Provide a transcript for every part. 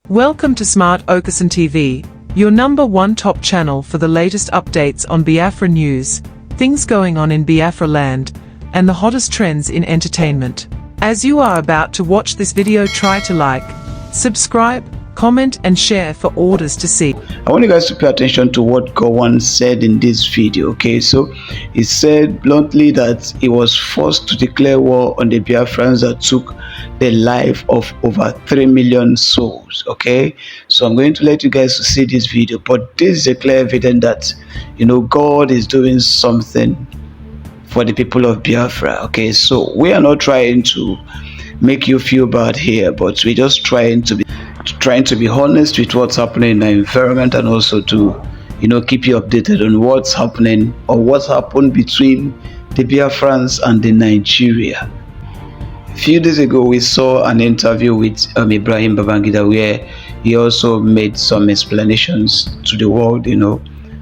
Welcome to Smart Okasan TV, your #1 top channel for the latest updates on Biafra news, things going on in Biafra land, and the hottest trends in entertainment. As you are about to watch this video, try to like, subscribe, comment and share for orders to see. I want you guys to pay attention to what Gowon said in this video, okay? So he said bluntly that he was forced to declare war on the Biafrans that took the life of over 3 million souls, okay? So I'm going to let you guys see this video, but this is a clear evidence that, God is doing something for the people of Biafra, okay? So we are not trying to make you feel bad here, but we're just trying to be honest with what's happening in the environment, and also to keep you updated on what's happening or what's happened between the Biafrans and the Nigeria. A few days ago we saw an interview with Ibrahim Babangida where he also made some explanations to the world,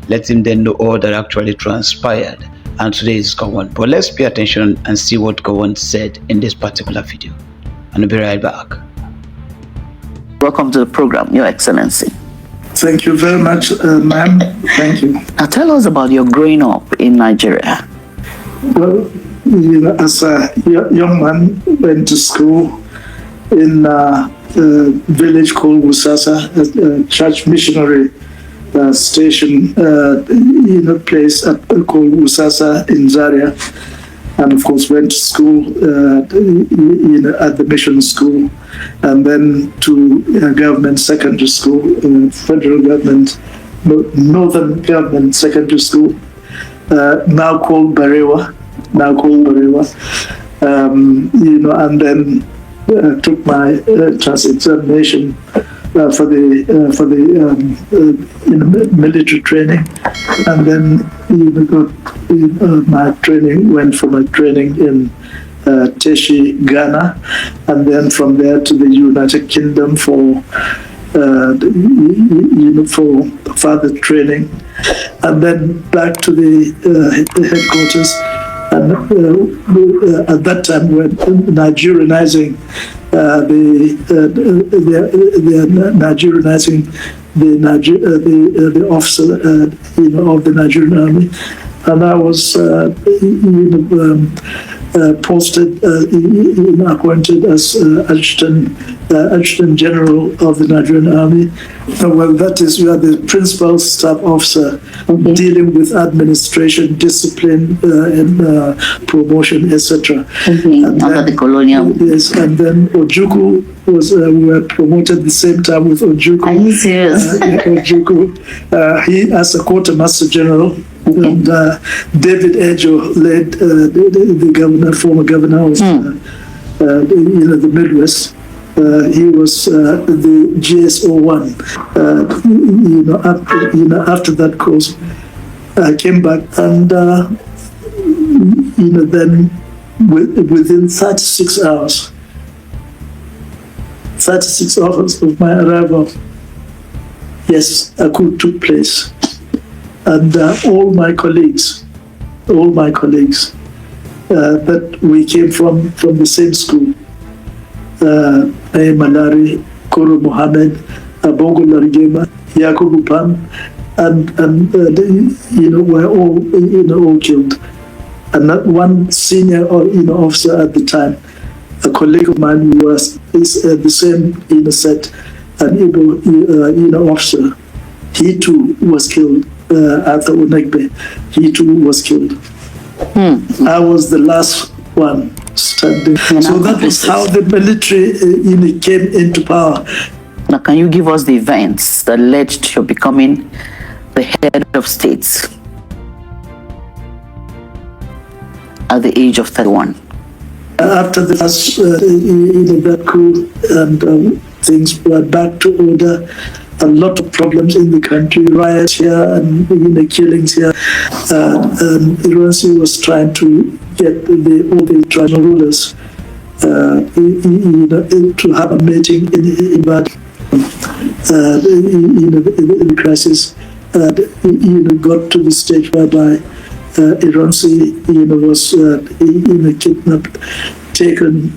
letting them know all that actually transpired. And today is Gowon. But let's pay attention and see what Gowon said in this particular video. And I'll be right back. Welcome to the program, Your Excellency. Thank you very much, ma'am. Thank you. Now tell us about your growing up in Nigeria. Well, as a young man, went to school in a village called Wusasa, a church missionary station, place called Wusasa in Zaria. And of course went to school at the mission school, and then to government secondary school, federal government, northern government secondary school, now called Barewa, and then took my trans examination for the military training, and then got my training. Went for my training in Teshi, Ghana, and then from there to the United Kingdom for further training, and then back to the headquarters. And at that time, we were Nigerianizing the officer, of the Nigerian army, and I was posted, appointed as adjutant general of the Nigerian army. Well, that is, you are the principal staff officer, dealing with administration, discipline, and promotion, etc. Under the colonial. Yes, and then Ojukwu was, we were promoted at the same time with Ojukwu. Are you serious? Ojukwu, he as a quartermaster general. And David Ejo led the governor, former governor of the Midwest. He was the GSO1. After that course, I came back, and then within 36 hours of my arrival, yes, a coup took place. And all my colleagues, that we came from the same school, Malari, Koro Mohammed, Abongo Larigema, Yakubu Pam, and were all killed. And not one senior officer at the time, a colleague of mine who was the same set, an Igbo officer, he too was killed. Arthur Unegbe, he too was killed. I was the last one standing. So that was how the military came into power. Now, can you give us the events that led to your becoming the head of state at the age of 31? After the last that coup, and things were back to order. A lot of problems in the country, riots here and killings here. Iransi was trying to get all the tribal rulers to have a meeting in that the crisis got to the stage whereby Iransi was kidnapped, taken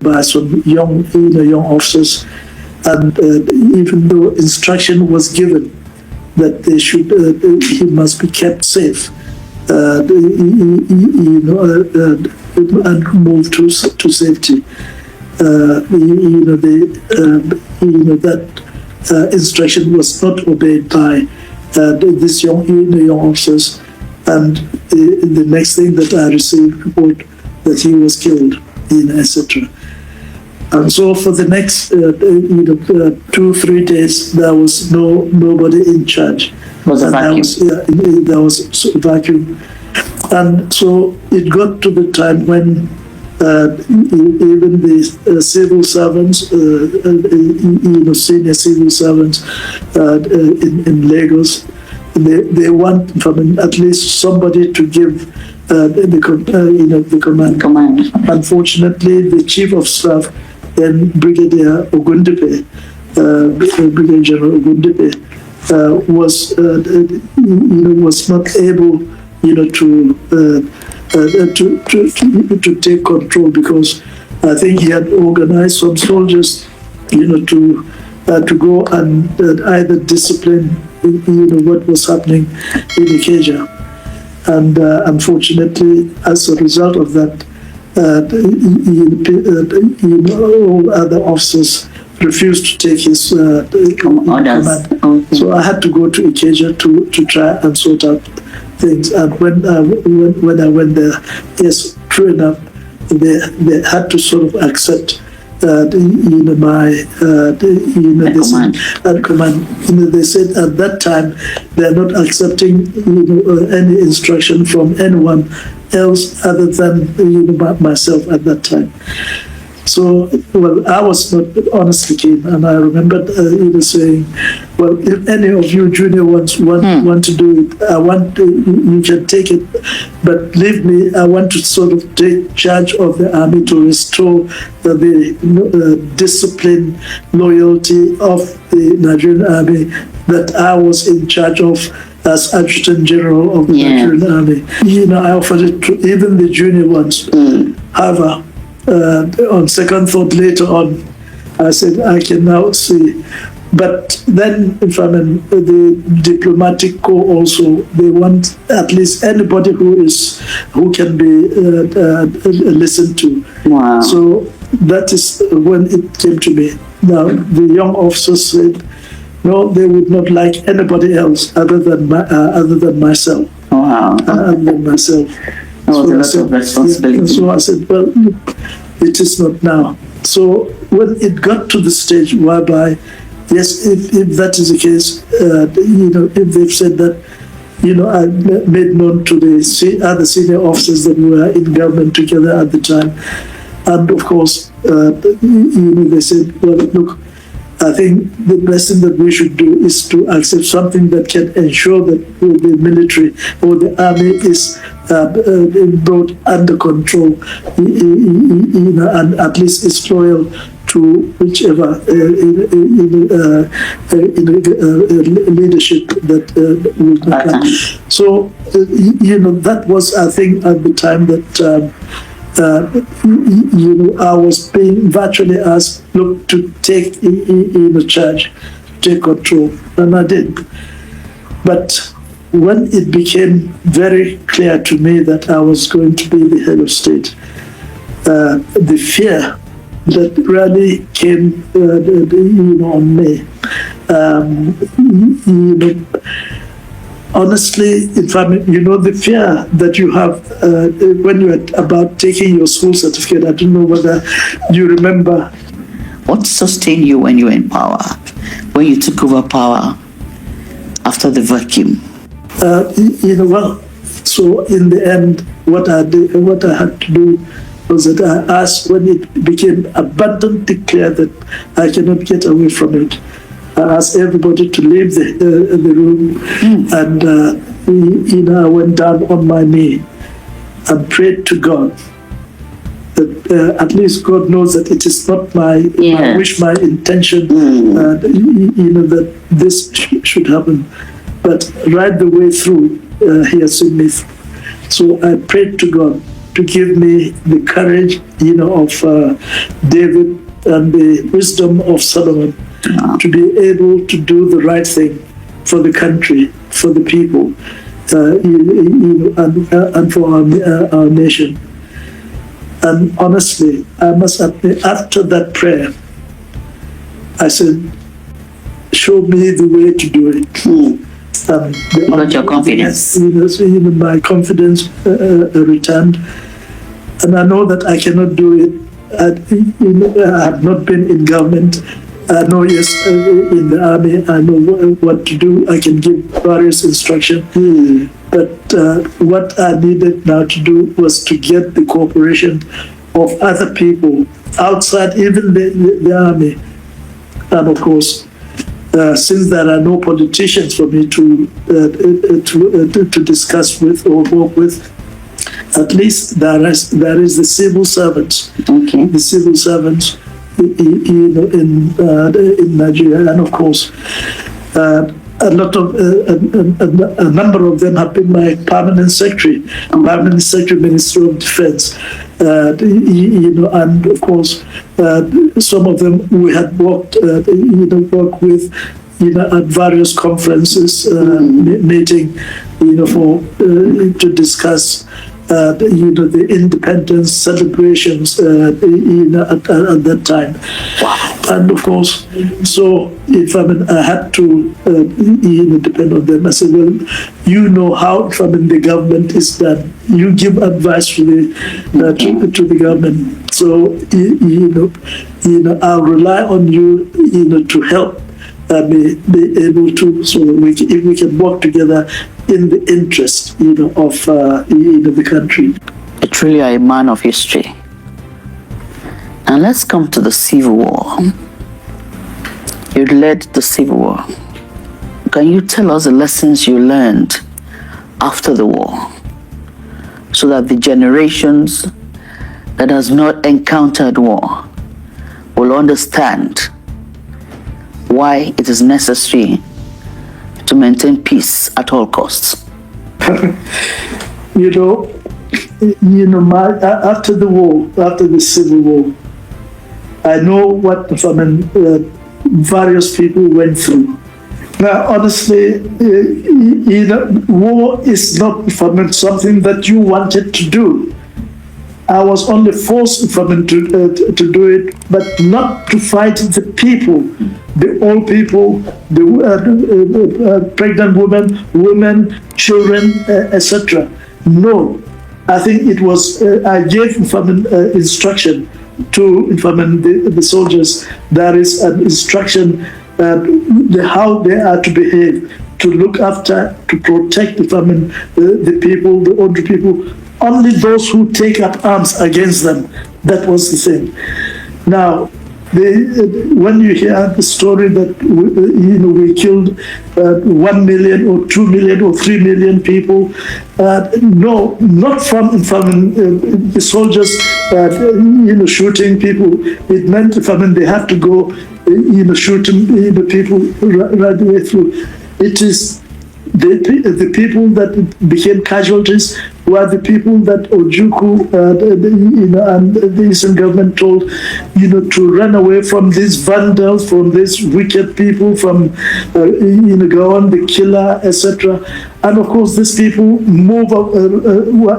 by some young officers. And even though instruction was given that they should, he must be kept safe, and moved to safety. That instruction was not obeyed by these young officers, and the next thing that I received report that he was killed, etc. And so for the next 2-3 days, there was nobody in charge. Was a vacuum. There was a vacuum. And so it got to the time when even the civil servants, senior civil servants in Lagos, they want from at least somebody to give the command. Unfortunately, the chief of staff, then Brigadier Ogundipe, Brigadier General Ogundipe, was not able, to take control, because I think he had organized some soldiers, to go and either discipline, what was happening in Ikeja. And unfortunately, as a result of that, all other officers refused to take his command. Okay. So I had to go to Ikeja to try and sort out things. And when I went there, yes, true enough, they had to sort of accept my command. They said at that time they are not accepting any instruction from anyone else other than myself at that time. So, well, I was not honestly keen, and I remembered saying, well, if any of you junior ones want to do it, I want you can take it, but leave me. I want to sort of take charge of the army to restore the discipline, loyalty of the Nigerian army that I was in charge of as Adjutant General of the Nigerian army. I offered it to even the junior ones. However, on second thought later on, I said, I can now see. But then from the diplomatic corps also, they want at least anybody who can be listened to. Wow. So that is when it came to me. Now, the young officers said, no, they would not like anybody else other than myself. Wow. Other than myself. That was a lot of responsibility. So I said, well, it is not now. So when it got to the stage whereby, yes, if that is the case, if they've said that, I made known to the other senior officers that were in government together at the time, and of course, they said, well, look, I think the best thing that we should do is to accept something that can ensure that the military or the army is brought under control, and at least is loyal to whichever leadership that will come. So, that was, I think, at the time that I was being virtually asked, look, to take charge, take control, and I did. But when it became very clear to me that I was going to be the head of state, the fear that really came, on me, honestly, the fear that you have when you're about taking your school certificate, I don't know whether you remember. What sustained you when you were in power, when you took over power after the vacuum? Well, so in the end, what I had to do was that I asked, when it became abundantly clear that I cannot get away from it, I asked everybody to leave the room, and I went down on my knee and prayed to God that at least God knows that it is not my wish, my intention, that this should happen. But right the way through, He has seen me through. So I prayed to God to give me the courage, of David and the wisdom of Solomon, to be able to do the right thing for the country, for the people, and for our nation. And honestly, I must admit, after that prayer, I said, show me the way to do it. Got your confidence. My confidence returned. And I know that I cannot do it. I have not been in government. I know, yes, in the army, I know what to do. I can give various instructions. But what I needed now to do was to get the cooperation of other people outside even the army. And of course, since there are no politicians for me to discuss with or work with, at least there is the civil servants. Okay. The civil servants, in Nigeria, and of course, a number of them have been my permanent secretary, Minister of Defense. And of course, some of them we had worked with, at various conferences, meeting, to discuss, the independence celebrations, at that time. Wow. And of course, so if I had to, depend on them, I said, well, how the government is done. You give advice to the government. So, I'll rely on you, to help be able to, so if we can work together in the interest, of the country. You truly are a man of history. And let's come to the Civil War. You led the Civil War. Can you tell us the lessons you learned after the war, so that the generations that has not encountered war will understand why it is necessary to maintain peace at all costs? After the war, after the Civil War, I know what various people went through. Now, honestly, war is not something that you wanted to do. I was only forced to do it, but not to fight the people, the old people, the pregnant women, children, etc. No, I think it was, I gave instruction to the soldiers. There is an instruction how they are to behave, to look after, to protect the people, the older people. Only those who take up arms against them. That was the thing. Now, when you hear the story that we killed 1 million or 2 million or 3 million people, no, not from the soldiers shooting people. It meant they have to go shooting the people right the way through. It is the people that became casualties were the people that Ojukwu and the Eastern government told to run away from these vandals, from these wicked people, from Gowon, the killer, etc. And of course, these people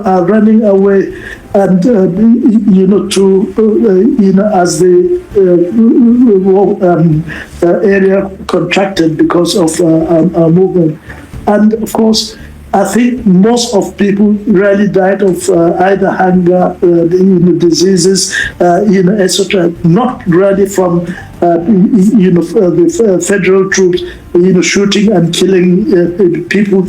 are running away, and as the area contracted because of our movement. And of course, I think most of people really died of either hunger, diseases, etc. Not really from the federal troops, shooting and killing people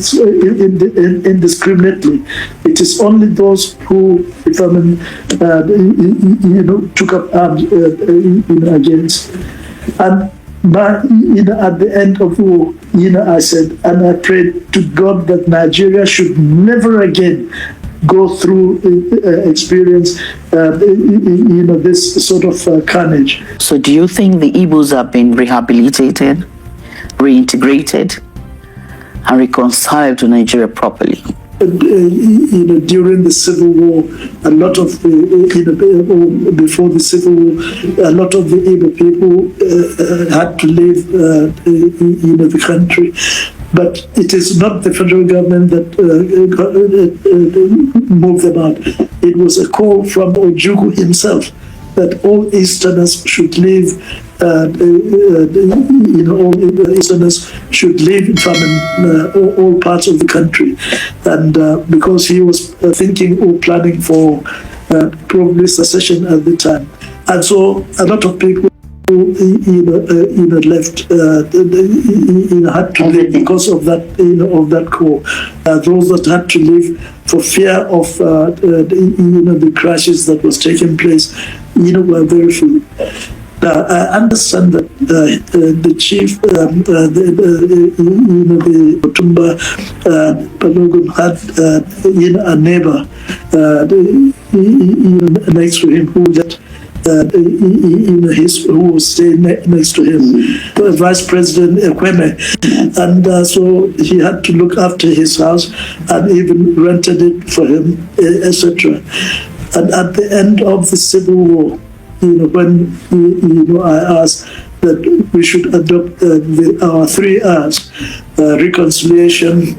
indiscriminately. It is only those who, took up arms, against. And at the end of the war, I said, and I prayed to God that Nigeria should never again go through experience, this sort of carnage. So do you think the Igbos have been rehabilitated, reintegrated, and reconciled to Nigeria properly? during the Civil War, a lot of the, before the Civil War, a lot of the Igbo people had to leave the country. But it is not the federal government that moved them out. It was a call from Ojukwu himself that all Easterners should leave. All Easterners should live from all parts of the country, and because he was thinking or planning for probably secession at the time, and so a lot of people left, had to leave because of that, of that call. Those that had to leave for fear of the crashes that was taking place, were very few. I understand that the chief, the Otumba Balogun had a neighbor next to him who who was staying next to him, Vice President Ekweme, and so he had to look after his house and even rented it for him, etc. And at the end of the Civil War, when I asked that we should adopt our 3 R's: reconciliation,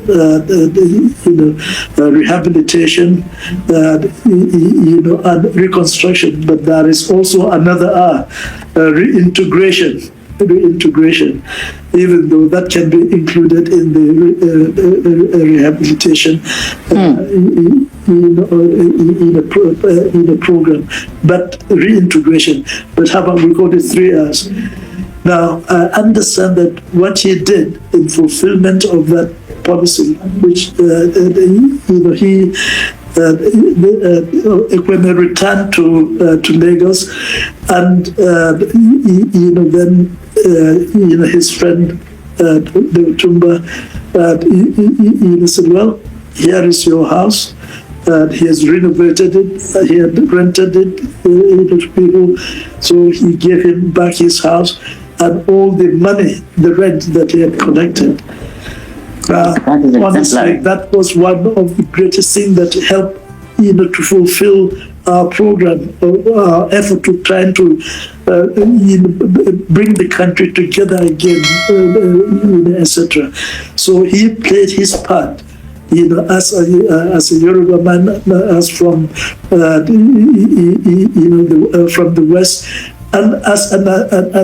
rehabilitation, and reconstruction. But there is also another R, reintegration. Even though that can be included in the rehabilitation in a program, but reintegration. But how about we call it 3 R's? Now, I understand that what he did in fulfillment of that policy, which Ekweme returned to Lagos, and then his friend the Otumba said, well, here is your house. He has renovated it. He had rented it to people, so he gave him back his house and all the money, the rent that he had collected. Honestly, that was one of the greatest things that helped, to fulfill our program, our effort to try to bring the country together again, etc. So he played his part, as a Yoruba man, as from from the West, and as a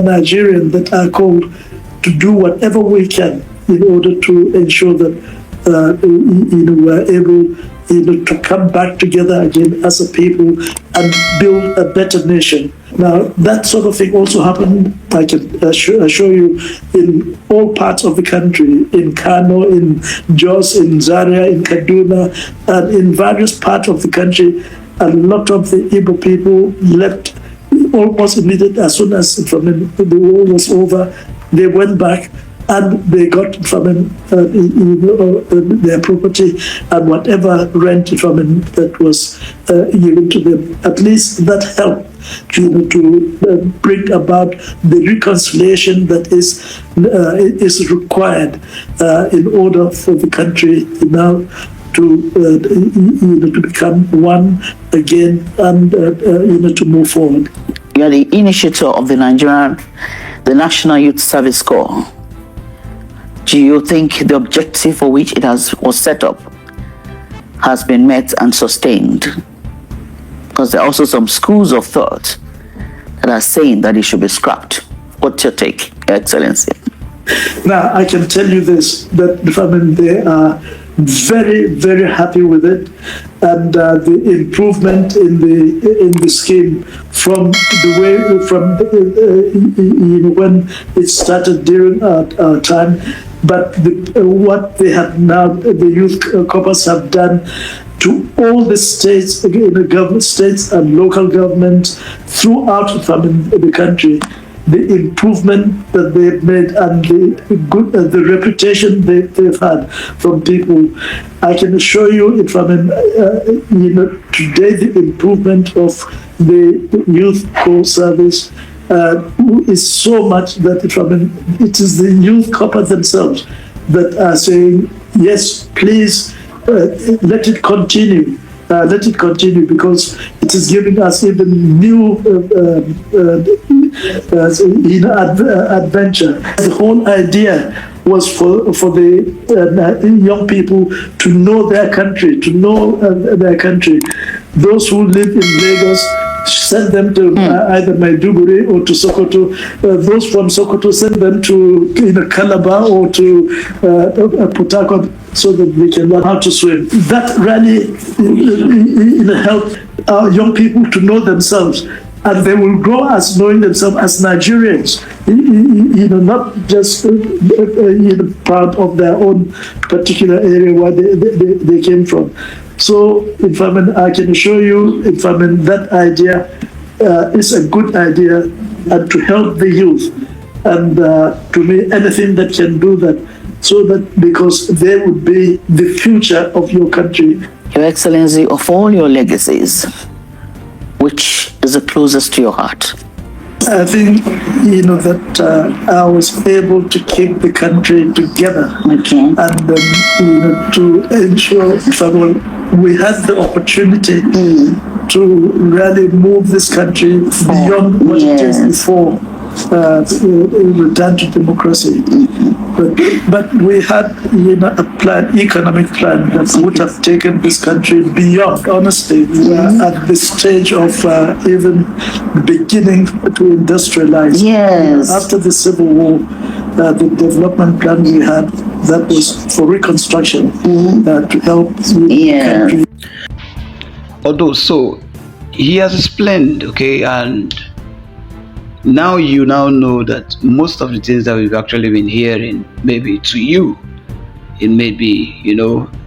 Nigerian, that are called to do whatever we can in order to ensure that we're able to come back together again as a people and build a better nation. Now, that sort of thing also happened, I can assure you, in all parts of the country, in Kano, in Jos, in Zaria, in Kaduna, and in various parts of the country. A lot of the Igbo people left almost immediately as soon as the war was over. They went back and they got from their property and whatever rent from that was given to them. At least that helped to bring about the reconciliation that is required in order for the country now to become one again and to move forward. You are the initiator of the National Youth Service Corps. Do you think the objective for which it was set up has been met and sustained? Because there are also some schools of thought that are saying that it should be scrapped. What's your take, Your Excellency? Now, I can tell you this, that they are very, very happy with it, and the improvement in the scheme from the way when it started during our time, but what they have now, the youth corps have done to all the states, states and local governments throughout the country. The improvement that they've made and the reputation they've had from people, I can assure you, today the improvement of the youth corps service is so much that it is the youth corps themselves that are saying, yes, please let it continue. Let it continue, because it is giving us even new adventure. The whole idea was for the young people to know their country, Those who live in Lagos, send them to either Maiduguri or to Sokoto. Those from Sokoto, send them to Calabar or to Port Harcourt, so that they can learn how to swim. That really helped our young people to know themselves, and they will grow as knowing themselves as Nigerians, not just proud of their own particular area where they came from. So, I can assure you, that idea is a good idea, and to help the youth, and to me, anything that can do that, so that, because they would be the future of your country. Your Excellency, of all your legacies, which is the closest to your heart? I think, that I was able to keep the country together, Okay. and to ensure we had the opportunity to really move this country beyond what it is before return to democracy. But we had a economic plan that would have taken this country beyond. Honestly, we are at the stage of even beginning to industrialize. Yes. After the Civil War, the development plan we had, that was for reconstruction, to help the country. Although, so he has explained, okay, and now you know that most of the things that we've actually been hearing, maybe to you, it may be,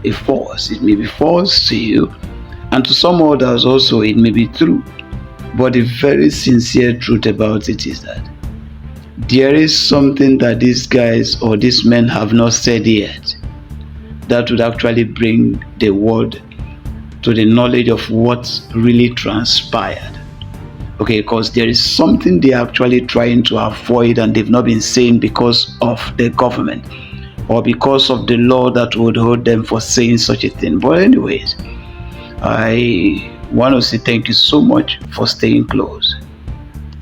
a force. It may be false to you, and to some others also it may be true. But the very sincere truth about it is that there is something that these guys or these men have not said yet that would actually bring the world to the knowledge of what really transpired. Okay, because there is something they're actually trying to avoid, and they've not been saying because of the government or because of the law that would hold them for saying such a thing. But anyways, I want to say thank you so much for staying close.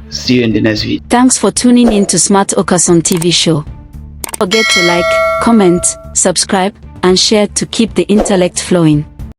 See you in the next video. Thanks for tuning in to Smart Okason TV show. Don't forget to like, comment, subscribe, and share to keep the intellect flowing.